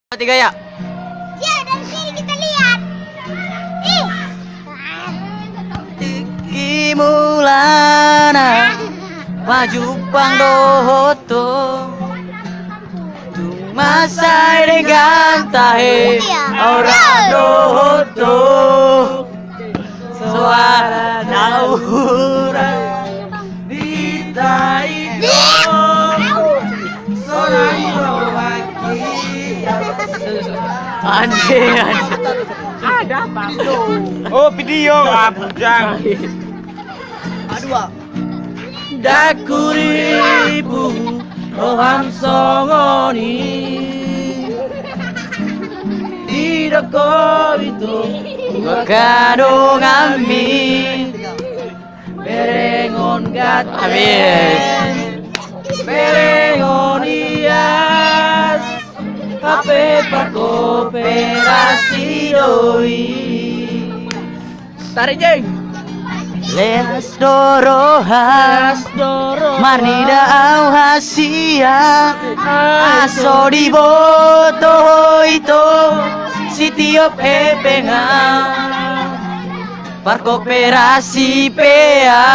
Tiga ya? Ya, dari sini kita lihat. Ih. Iki mulana maju pangdohoto tung masai dengan tahe ora dohoto suara naura di taiko sonai waki anjing Ada apa? Oh, video abjang. Aduh. Dakuribu roham songoni Didoko itu Makadong amin Berengon gat amin Berengon ias Kape perkooperasi doi Tarik jeng Leas dorohas Marnida au hasia Aso di boto itu Sitiop epenga Perkooperasi pea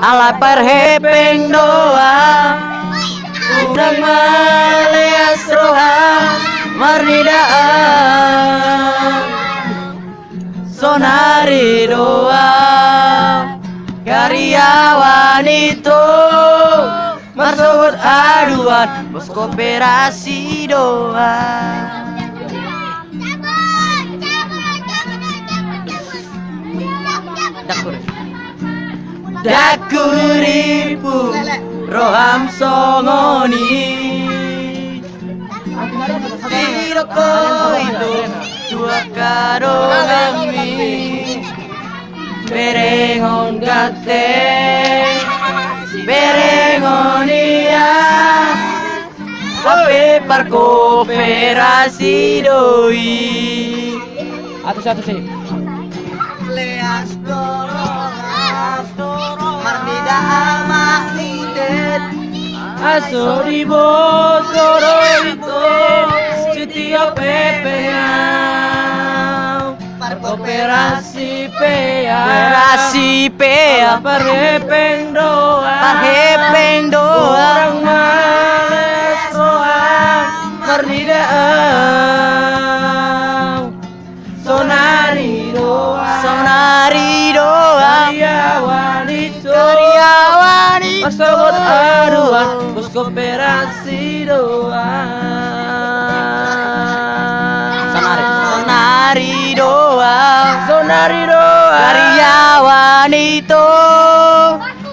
Ala perhepeng doa Udang maleas roha Marnida Sonari doa karyawan itu masuk aduan bos koperasi doa dakuripu roham songoni tidoko itu dua karongami berengon gate berengon iya tapi perkooperasi doi satu sih leas doro marnida amaksidet aso di botoro itu setiap PPA Perkooperasi PA Perkooperasi PA Parhepeng doa Orang males roa Marnida Sonari doa Karyawan itu Masuk aduan Bos koperasi doa Sonari doa karyawan itu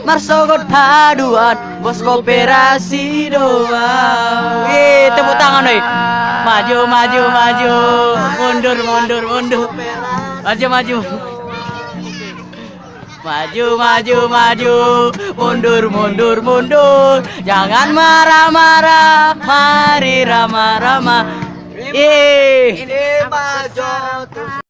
marsogot haduan bos koperasi doa tepuk tangan oi maju mundur maju mundur jangan marah mari ramah-ramah Ini maju